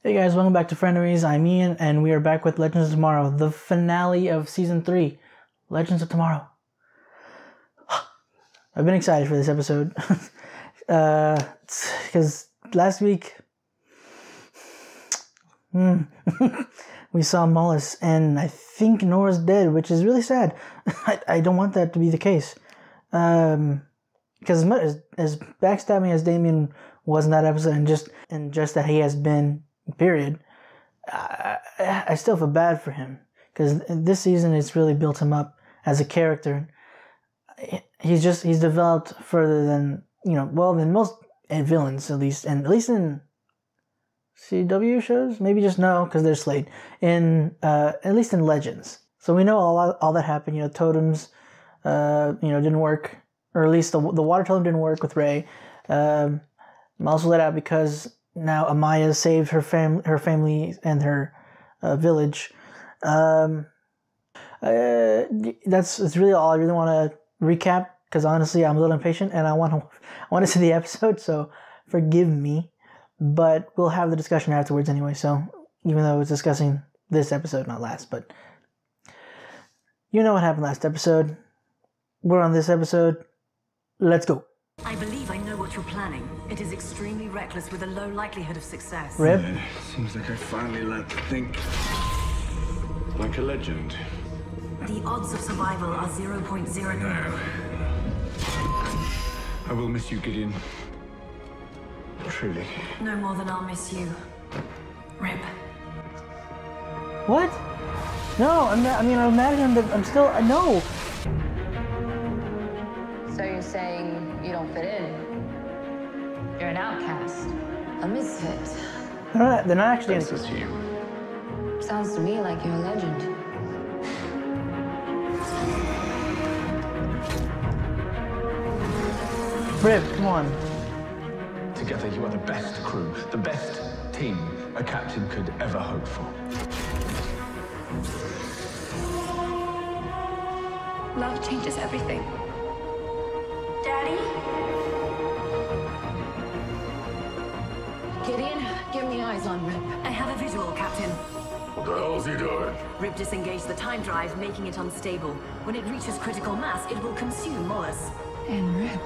Hey guys, welcome back to Frenemies. I'm Ian, and we are back with Legends of Tomorrow, the finale of Season 3, Legends of Tomorrow. I've been excited for this episode, because last week, we saw Mollis, and I think Nora's dead, which is really sad. I don't want that to be the case. Because as much as backstabbing as Damien was in that episode, and just that he has been, period, I still feel bad for him, because this season it's really built him up as a character. He's developed further than than most villains, at least in CW shows. Maybe just no, because they're Slade. At least in Legends. So we know all that happened. Totems, didn't work, or at least the water totem didn't work with Ray. Mollis was let out because now Amaya saved her family and her village. That's really all I really want to recap, because honestly I'm a little impatient and I want to see the episode, so forgive me. But we'll have the discussion afterwards anyway. So even though it's discussing this episode, not last, but you know what happened last episode. We're on this episode. Let's go. I believe I know what you're planning. It is extremely reckless with a low likelihood of success. Rip? Yeah, seems like I finally learned to think like a legend. The odds of survival are 0.09. No. I will miss you, Gideon. Truly. No more than I'll miss you. Rip. What? No, I imagine that I'm still... No! So you're saying you don't fit in? You're an outcast, a misfit. They're not actually... That's just you. Sounds to me like you're a legend. Rip, come on. Together you are the best crew, the best team a captain could ever hope for. Love changes everything. Daddy? Gideon, give me eyes on Rip. I have a visual, Captain. What the hell is he doing? Rip disengaged the time drive, making it unstable. When it reaches critical mass, it will consume Mollis. And Rip.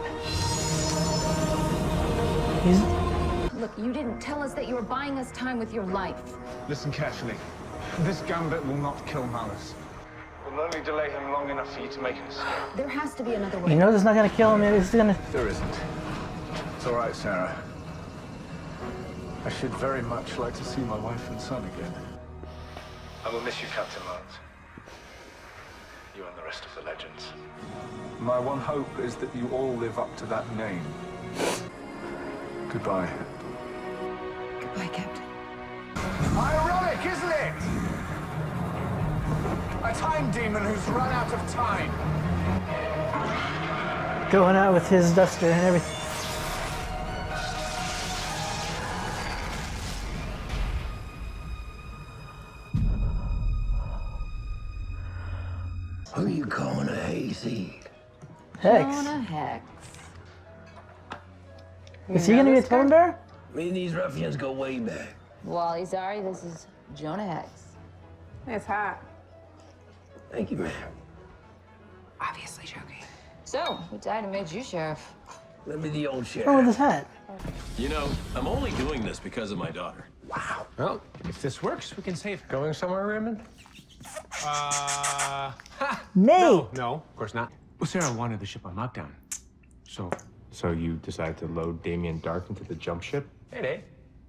Look, you didn't tell us that you were buying us time with your life. Listen carefully. This gambit will not kill Malice. We'll only delay him long enough for you to make an escape. There has to be another way. You know it's not gonna kill him, it's gonna... There isn't. It's all right, Sarah. I should very much like to see my wife and son again. I will miss you, Captain Miles. You and the rest of the legends. My one hope is that you all live up to that name. Goodbye. Goodbye, Captain. Ironic, isn't it? A time demon who's run out of time. Going out with his duster and everything. Who you calling a hayseed? Hex. Jonah Hex. Is he gonna be a totem bearer? Me and these ruffians go way back. Wally, sorry, this is Jonah Hex. It's hot. Thank you, ma'am. Obviously joking. So, who died and made you sheriff? Let me the old sheriff. Oh, with his hat. You know, I'm only doing this because of my daughter. Wow. Well, if this works, we can save her. Going somewhere, Raymond? Nate! No, of course not. Well, Sarah wanted the ship on lockdown. So you decided to load Damien Dark into the jump ship? Hey, Nate.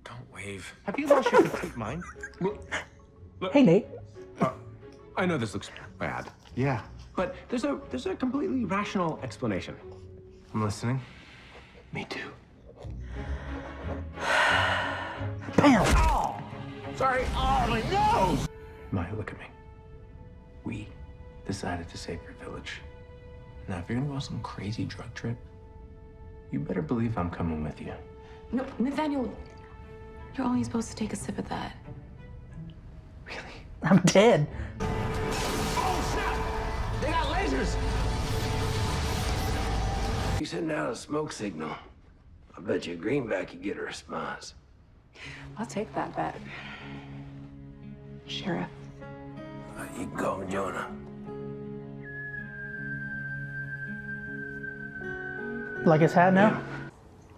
Don't wave. Have you lost your complete mind? Look, Hey, Nate. I know this looks bad. Yeah. But there's a completely rational explanation. I'm listening. Me too. Bam! Oh! Sorry. Oh, my nose! Maya, look at me. We decided to save your village. Now, if you're gonna go on some crazy drug trip, you better believe I'm coming with you. No, Nathaniel, you're only supposed to take a sip of that. Really? I'm dead. Oh, snap! They got lasers! You send out a smoke signal. I bet you a greenback could get a response. I'll take that bet. Sheriff. You go, Jonah. Like his hat now?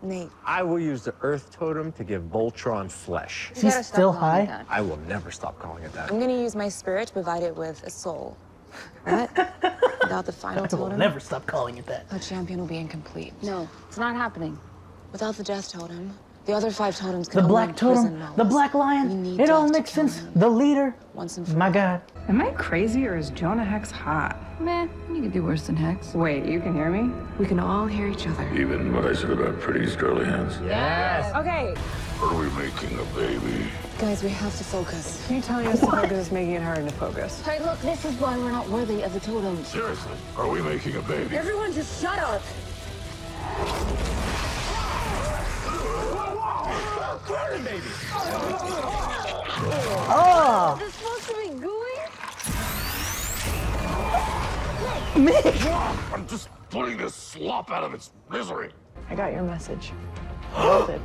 Nate. I will use the Earth Totem to give Voltron flesh. Is he still high? I will never stop calling it that. I'm gonna use my spirit to provide it with a soul. What? Without the final I will totem, never stop calling it that. our champion will be incomplete. No, it's not happening. Without the death totem, the other 5 totems The can only black imprison totem, Malice. the black We lion, need it all death to makes kill sense. him. The leader, Once and for my all. God. Am I crazy or is Jonah Hex hot? Man, you could do worse than Hex. Wait, you can hear me? We can all hear each other. Even what I said about pretty curly hands. Yes! Okay. Are we making a baby? Guys, we have to focus. You telling us to focus is making it harder to focus. Hey, look, this is why we're not worthy of the totems. Seriously, are we making a baby? Everyone just shut up. Oh! Is this supposed to be gooey? Mick! I'm just putting this slop out of its misery. I got your message. Hold it.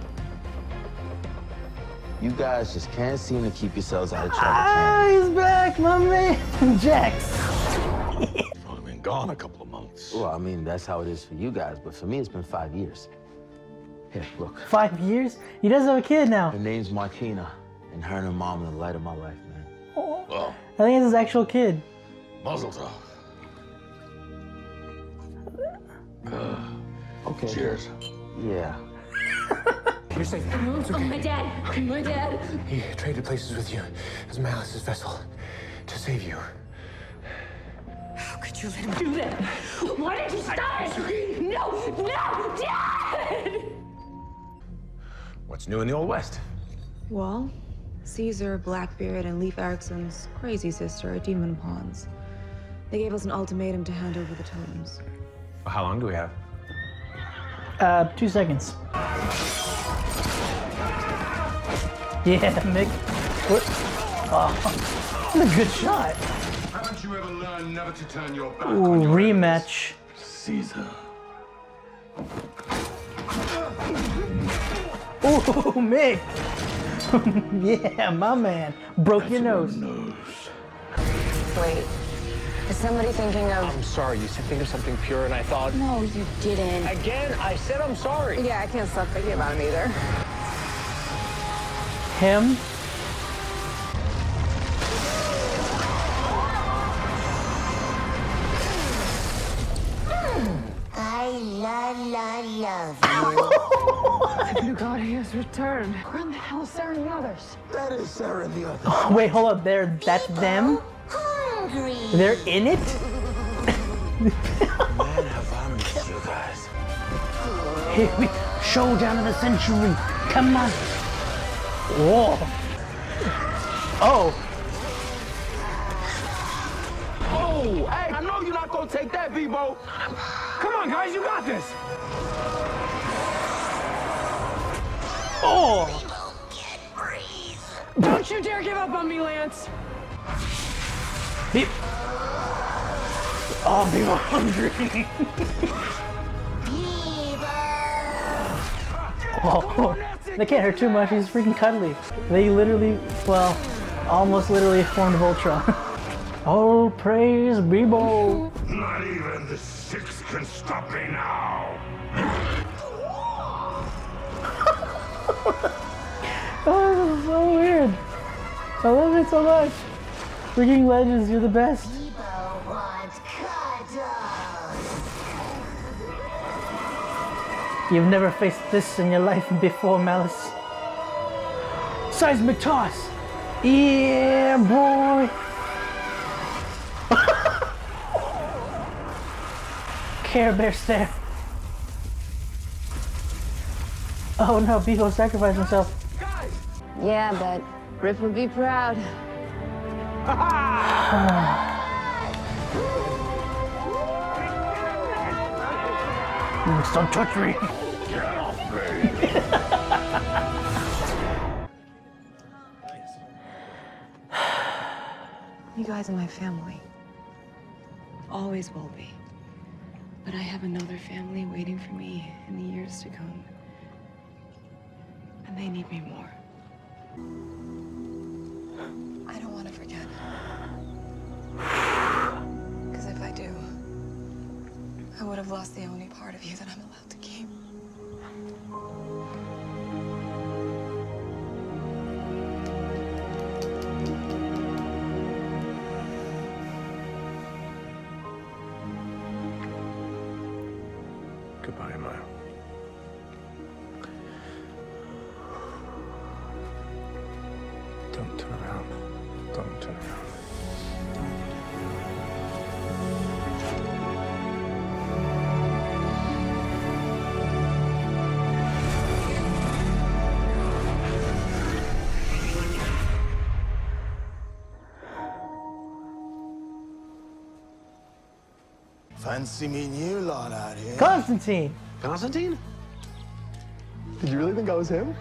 You guys just can't seem to keep yourselves out of trouble. Ah, he's back, my man. Jax. I've only been gone a couple of months. Well, I mean, that's how it is for you guys, but for me, it's been 5 years. Here, look. 5 years? He does have a kid now. Her name's Martina, and her and her mom are the light of my life, man. Well, I think it's his actual kid. muzzle tov. Okay. Cheers. Yeah. You're safe. It's Oh, okay. my dad. My dad. He traded places with you as Malice's vessel to save you. How could you let him do that? Why did you stop it? No, no, Dad! What's new in the Old West? Well, Caesar, Blackbeard, and Leif Erikson's crazy sister are demon pawns. They gave us an ultimatum to hand over the totems. Well, how long do we have? 2 seconds. Yeah, Mick. What? Oh, what a good shot. Haven't you ever learned never to turn your back Ooh, on your rematch. Caesar. Ooh, Mick. Yeah, my man. Broke your nose. Wait, is somebody thinking of... I'm sorry, you said think of something pure and I thought... No, you didn't. Again, I said I'm sorry. Yeah, I can't stop thinking about him either. Him. Thank God he has returned. Where in the hell is Sarah and the others? That is Sarah and the other. Oh, wait, hold up. That's them? They're in it? Man, have I missed you guys. Here we showdown of the century. Come on. Whoa. Oh. Oh, hey, I know you're not gonna take that, Bebo. Come on, guys, you got this. Oh. Don't you dare give up on me, Lance. Beep. Oh, people hungry. Oh, they can't hurt too much. He's freaking cuddly. They literally, well, almost literally formed Voltron. All praise Bebo. Not even the six can stop me now. Oh, this is so weird. I love it so much. Freaking legends, you're the best. You've never faced this in your life before, Malice. Seismic toss. Yeah, boy. Care Bear stare. Oh no, Bevo sacrificed himself. Yeah, but Rip would be proud. Don't touch me. Get off me. You guys are my family. Always will be. But I have another family waiting for me in the years to come. And they need me more. I don't want to forget. Because if I do, I would have lost the only part of you that I'm allowed to keep. Goodbye, Maya. Don't turn around. Don't turn around. Fancy meeting you lot out here. Constantine! Constantine? Did you really think I was him?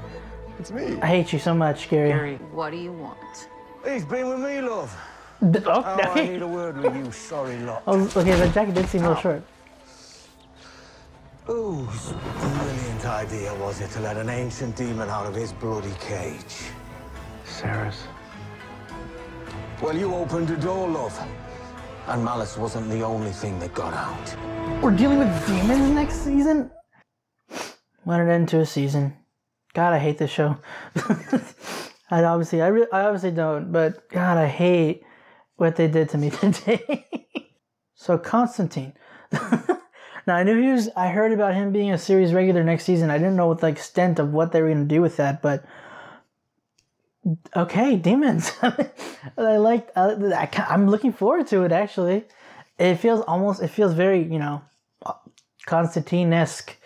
It's me. I hate you so much, Gary. What do you want? He's been with me, love. Oh, I need a word with you, sorry lot. Oh, okay, that jacket did seem a little short. Whose brilliant idea was it to let an ancient demon out of his bloody cage? Sarah's. Well, you opened the door, love. And Malice wasn't the only thing that got out. We're dealing with demons next season? Went it into a season. God, I hate this show. I obviously don't, but God, I hate what they did to me today. So Constantine. Now I heard about him being a series regular next season. I didn't know what the extent of what they were going to do with that, but okay, demons. I'm looking forward to it, actually. It feels very, Constantine-esque.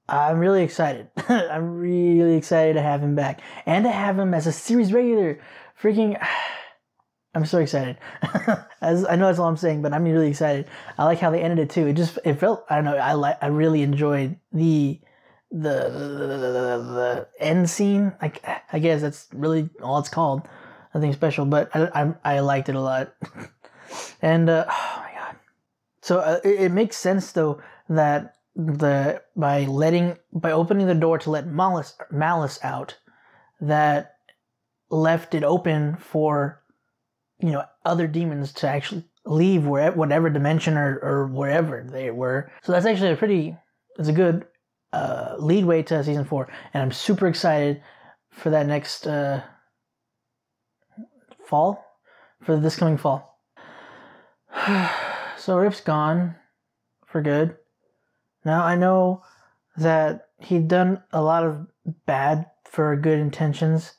I'm really excited. I'm really excited to have him back. And to have him as a series regular. Freaking, I'm so excited. I know that's all I'm saying, but I'm really excited. I like how they ended it too. It felt, I don't know, I really enjoyed the end scene. I guess that's really all it's called. Nothing special, but I liked it a lot. And oh my god! So it makes sense though that by opening the door to let Malice out, that left it open for other demons to actually leave whatever dimension or wherever they were. So that's actually it's a good leadway to season 4, and I'm super excited for that next fall, for this coming fall. So Rip's gone for good. Now I know that he'd done a lot of bad for good intentions,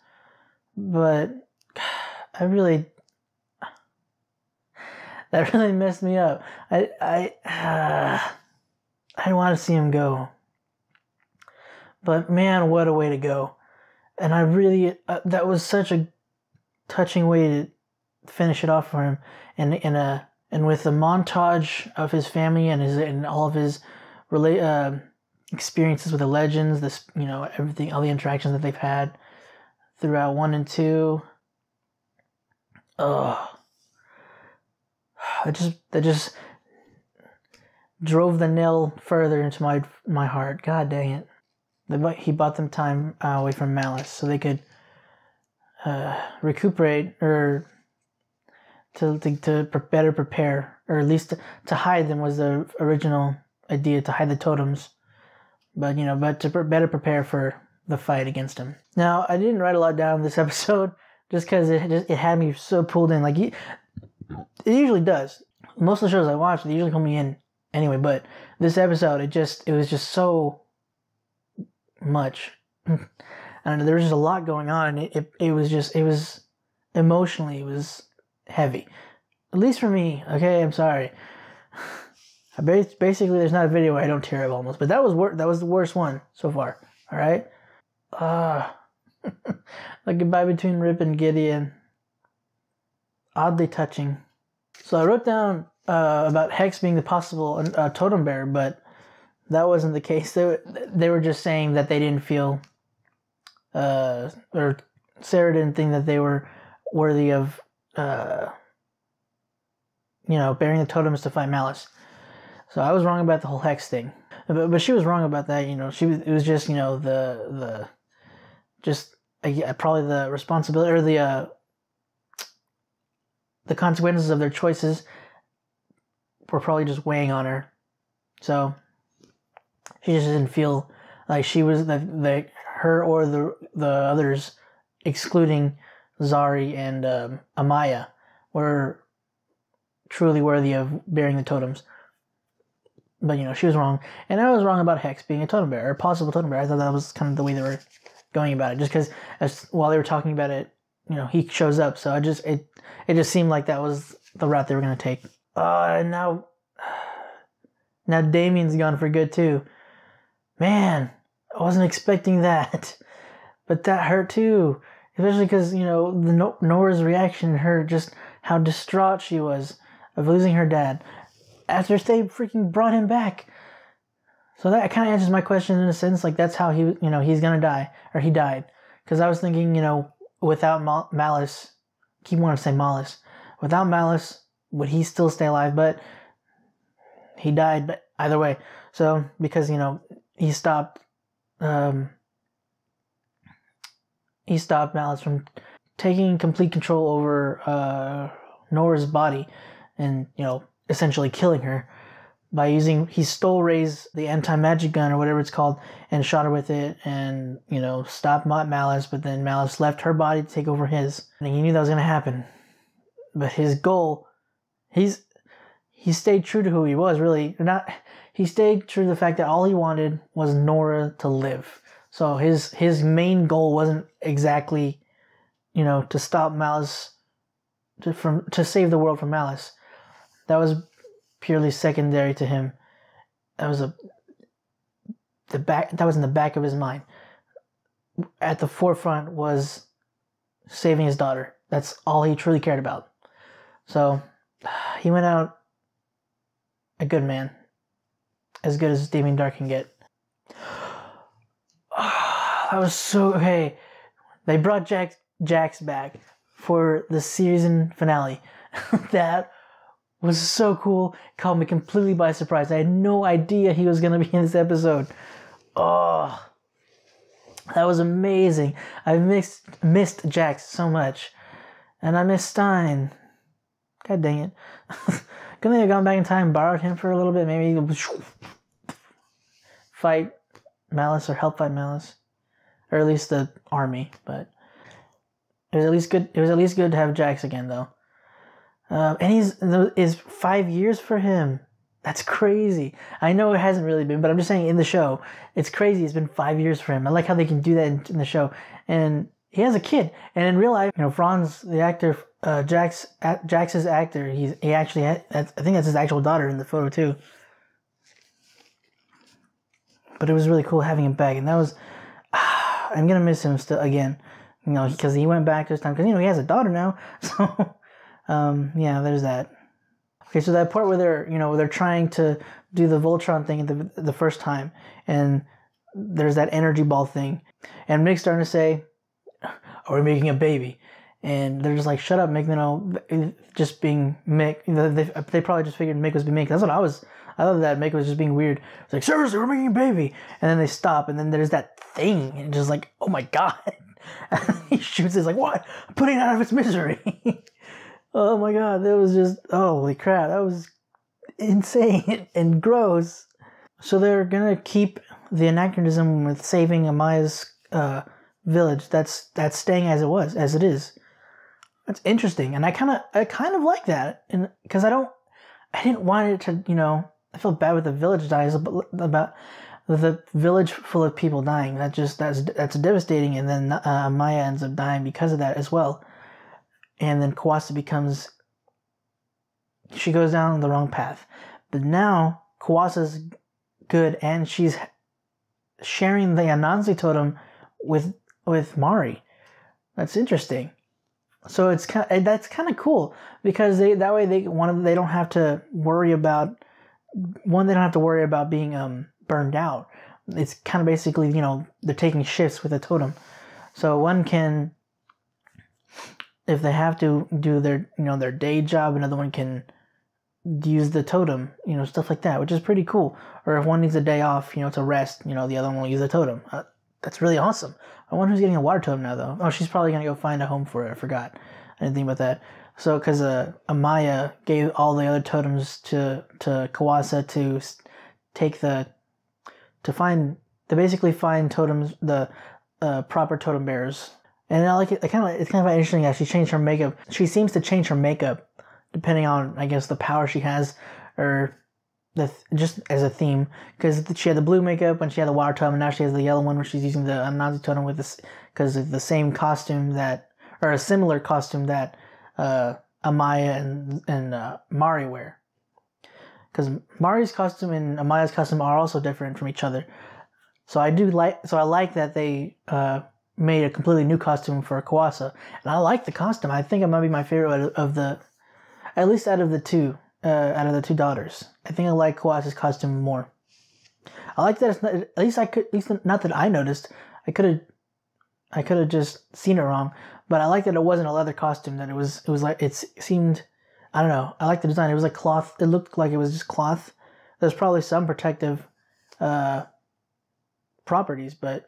but that really messed me up. I want to see him go. But man, what a way to go. And I really, that was such a touching way to finish it off for him. And with the montage of his family and all of his experiences with the legends, everything, all the interactions that they've had throughout 1 and 2. That just drove the nail further into my heart. God dang it. He bought them time away from Malice so they could recuperate, or to better prepare, or at least to hide them was the original idea, to hide the totems. But to better prepare for the fight against him. Now, I didn't write a lot down this episode just because it had me so pulled in. Like it usually does. Most of the shows I watch, they usually pull me in anyway. But this episode, it was just so much. I don't know. There was just a lot going on, and it was emotionally, it was heavy. At least for me. Okay, I'm sorry. Basically, there's not a video where I don't tear up almost, but that was the worst one so far. All right. The goodbye between Rip and Gideon. Oddly touching. So I wrote down about Hex being the possible totem bearer, but that wasn't the case. They were just saying that they didn't feel, or Sarah didn't think that they were worthy of, bearing the totems to fight Malice. So I was wrong about the whole Hex thing, but she was wrong about that. It was just just probably the responsibility or the consequences of their choices were probably just weighing on her. So she just didn't feel like she was her or the others, excluding Zari and Amaya, were truly worthy of bearing the totems. But, she was wrong. And I was wrong about Hex being a totem bearer, or possible totem bearer. I thought that was kind of the way they were going about it. Just because while they were talking about it, he shows up. So it just seemed like that was the route they were going to take. And now Damien's gone for good too. Man, I wasn't expecting that. But that hurt too. Especially because, Nora's reaction, just how distraught she was of losing her dad after they freaking brought him back. So that kind of answers my question in a sense. Like, that's how he's going to die, or he died. Because I was thinking, without Malice, I keep wanting to say Malice. Without Malice, would he still stay alive? But he died, but either way. So, because, he stopped Malice from taking complete control over Nora's body and, essentially killing her by he stole Rey's, the anti-magic gun or whatever it's called, and shot her with it and, stopped Malice, but then Malice left her body to take over his. And he knew that was going to happen. But his goal, he stayed true to who he was, really. He stayed true to the fact that all he wanted was Nora to live. So his main goal wasn't exactly, to stop Malice, to save the world from Malice. That was purely secondary to him. That was that was in the back of his mind. At the forefront was saving his daughter. That's all he truly cared about. So he went out a good man, as good as Damien Dark can get. That was so okay. They brought Jax back for the season finale. That was so cool. Caught me completely by surprise. I had no idea he was going to be in this episode. Oh, that was amazing. I missed Jax so much. And I missed Stein. God dang it. Couldn't they have gone back in time and borrowed him for a little bit? Maybe fight Malice or help fight Malice. Or at least the army. But it was at least good to have Jax again, though. And is 5 years for him. That's crazy. I know it hasn't really been, but I'm just saying in the show, it's crazy. It's been 5 years for him. I like how they can do that in the show. And he has a kid. And in real life, Franz, the actor, Jax's actor, he actually had, I think that's his actual daughter in the photo too. But it was really cool having him back. And that was, I'm going to miss him still again. Because he went back this time. Because, he has a daughter now. So, yeah, there's that. Okay, so that part where they're trying to do the Voltron thing the first time, and there's that energy ball thing, and Mick's starting to say, "Are we making a baby?" And they're just like, "Shut up, Mick." Just being Mick. They probably just figured Mick was being Mick. That's what I thought that Mick was just being weird. It's like, seriously, we're making a baby, and then they stop, and then there's that thing, and just like, oh my god, he shoots. It's like, what? Putting it out of its misery. Oh my god, that was just, holy crap, that was insane and gross. So they're gonna keep the anachronism with saving Amaya's village. That's staying as it is. That's interesting, and I kind of like that, and because I didn't want it to, I feel bad with the village dies about the village full of people dying. That's devastating, and then Amaya ends up dying because of that as well. And then Kawasa she goes down the wrong path. But now Kawasa's good, and she's sharing the Anansi totem with Mari. That's interesting. So that's kind of cool, because that way they don't have to worry about being burned out. It's kind of basically, they're taking shifts with a totem. So one can, if they have to do their day job, another one can use the totem, stuff like that, which is pretty cool. Or if one needs a day off, to rest, the other one will use the totem. that's really awesome. I wonder who's getting a water totem now, though. Oh, she's probably gonna go find a home for it. I forgot. I didn't think about that. So, because Amaya gave all the other totems to Kawasa to take to basically find totems, the proper totem bearers. And I like it. It's kind of interesting that she changed her makeup. She seems to change her makeup depending on, I guess, the power she has, or just as a theme. Because she had the blue makeup when she had the water totem, and now she has the yellow one when she's using the Anazi totem with this, because of the same costume that, or a similar costume that Amaya and Mari wear. Because Mari's costume and Amaya's costume are also different from each other. So I like that they made a completely new costume for Kawasa, and I like the costume. I think it might be my favorite at least out of the two daughters. I think I like Kawasa's costume more. I like that it's not, at least not that I noticed. I could have just seen it wrong, but I like that it wasn't a leather costume. That it was like, it seemed, I don't know. I like the design. It was like cloth. It looked like it was just cloth. There's probably some protective properties, but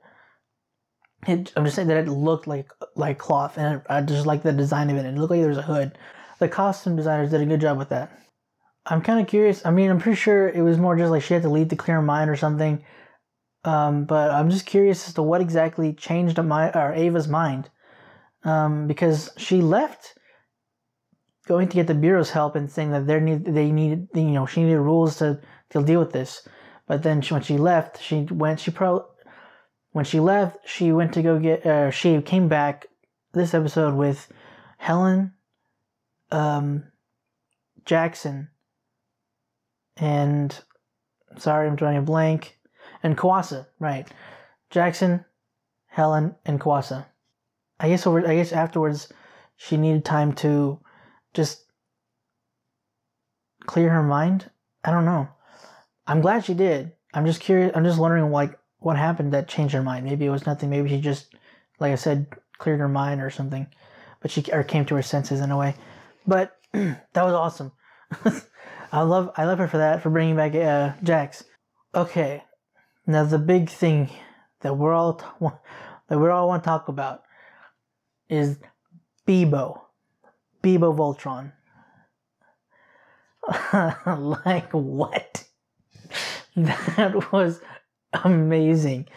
I'm just saying that it looked like cloth, and I just like the design of it. It looked like there was a hood. The costume designers did a good job with that. I'm kind of curious. I mean, I'm pretty sure it was more just like she had to leave to clear her mind or something. But I'm just curious as to what exactly changed Ava's mind. Because she left going to get the Bureau's help and saying that she needed rules to deal with this. But then when she left, she went to go get, she came back this episode with Helen, Jackson, and, sorry, I'm drawing a blank, and Kawasa, right. Jackson, Helen, and Kawasa. I guess afterwards she needed time to just clear her mind. I don't know. I'm glad she did. I'm just curious. I'm just wondering what happened that changed her mind. Maybe it was nothing. Maybe she just, like I said, cleared her mind or something. But she came to her senses in a way. But that was awesome. I love her for that, for bringing back Jax. Okay, now the big thing that we all want to talk about is Bebo Voltron. Like, what? That was amazing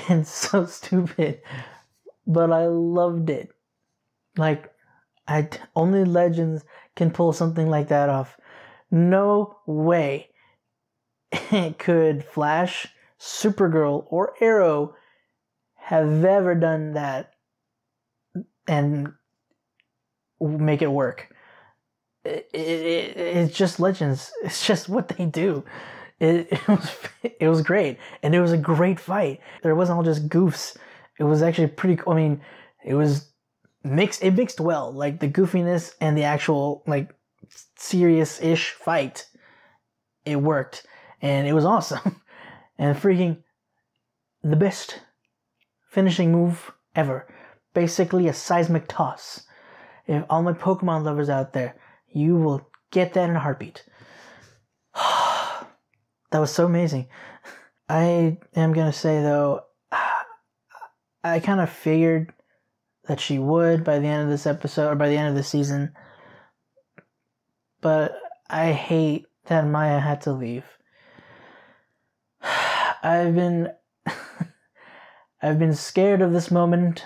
and so stupid, but I loved it. Like, only legends can pull something like that off. No way could Flash, Supergirl, or Arrow have ever done that and make it work. It's just legends. It's just what they do. It was great, and it was a great fight. It wasn't all just goofs. It was actually pretty cool. I mean, it was mixed. It mixed well, like the goofiness and the actual like serious-ish fight. It worked, and it was awesome, and freaking the best finishing move ever. Basically, a seismic toss. If all my Pokemon lovers out there, you will get that in a heartbeat. That was so amazing. I am going to say, though, I kind of figured that she would by the end of this episode, or by the end of the season. But I hate that Maya had to leave. I've been scared of this moment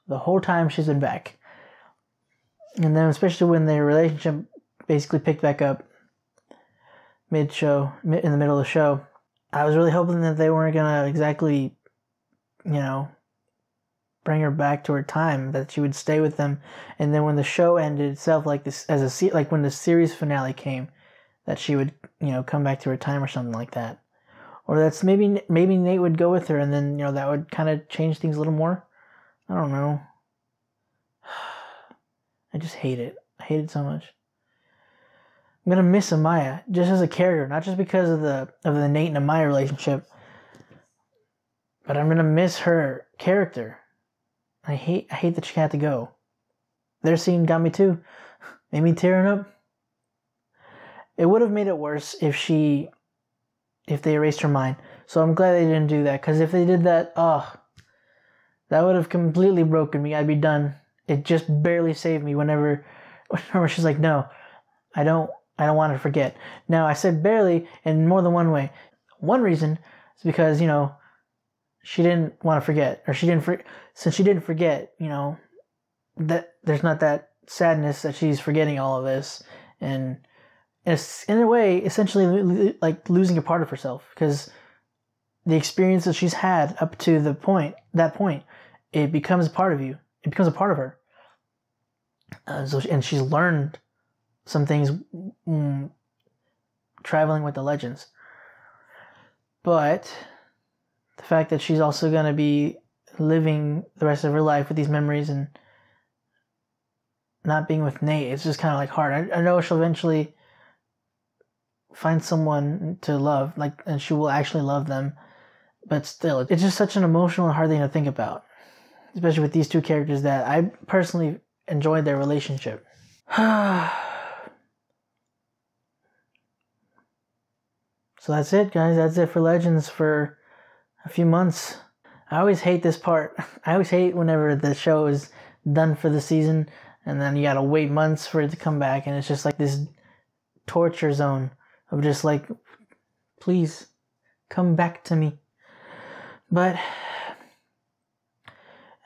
the whole time she's been back. And then especially when their relationship basically picked back up in the middle of the show, I was really hoping that they weren't going to exactly, bring her back to her time, that she would stay with them. And then when the show ended itself, like when the series finale came, that she would, come back to her time or something like that. Or that's maybe Nate would go with her, and then, that would kind of change things a little more. I don't know. I just hate it. I hate it so much. I'm gonna miss Amaya just as a character, not just because of the Nate and Amaya relationship, but I'm gonna miss her character. I hate that she had to go. Their scene got me too. Made me tearing up. It would have made it worse if they erased her mind. So I'm glad they didn't do that, because if they did that, That would have completely broken me. I'd be done. It just barely saved me whenever she's like, no, I don't want to forget. Now, I said barely in more than one way. One reason is because, you know, she didn't want to forget, or since she didn't forget, you know, that there's not that sadness that she's forgetting all of this, and it's in a way essentially like losing a part of herself, because the experience that she's had up to that point, it becomes a part of you. It becomes a part of her. And she's learned some things traveling with the legends. But the fact that she's also going to be living the rest of her life with these memories and not being with Nate, it's just kind of like hard. I know she'll eventually find someone to love, like, and she will actually love them. But still, it's just such an emotional and hard thing to think about, especially with these two characters that I personally enjoyed their relationship. So that's it, guys. That's it for Legends for a few months. I always hate this part. I always hate whenever the show is done for the season and then you gotta wait months for it to come back, and it's just like this torture zone of just like, please come back to me. But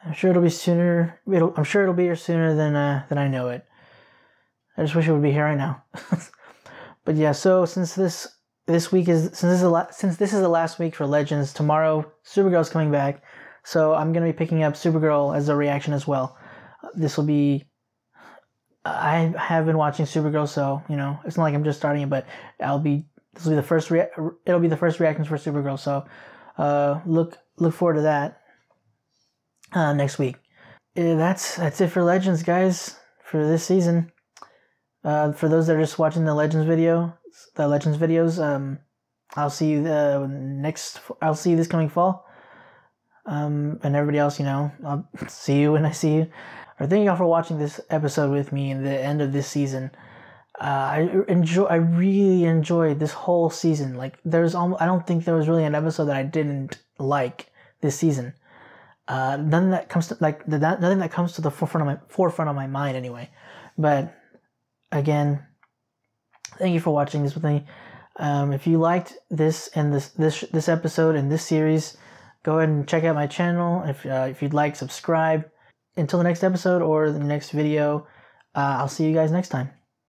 I'm sure it'll be sooner. I'm sure it'll be here sooner than I know it. I just wish it would be here right now. But yeah, so since this is the last week for Legends, tomorrow Supergirl's coming back, so I'm gonna be picking up Supergirl as a reaction as well. This will be. I have been watching Supergirl, so you know it's not like I'm just starting it, but this will be the first. It'll be the first reactions for Supergirl, so look forward to that next week. That's it for Legends, guys, for this season. For those that are just watching the Legends videos, I'll see you I'll see you this coming fall. And everybody else, you know, I'll see you when I see you. Thank y'all for watching this episode with me in the end of this season. I really enjoyed this whole season. Like, I don't think there was really an episode that I didn't like this season. Nothing that comes to the forefront of my mind anyway. But again, thank you for watching this with me. If you liked this and this episode and this series, go ahead and check out my channel. If you'd like, subscribe. Until the next episode or the next video, I'll see you guys next time.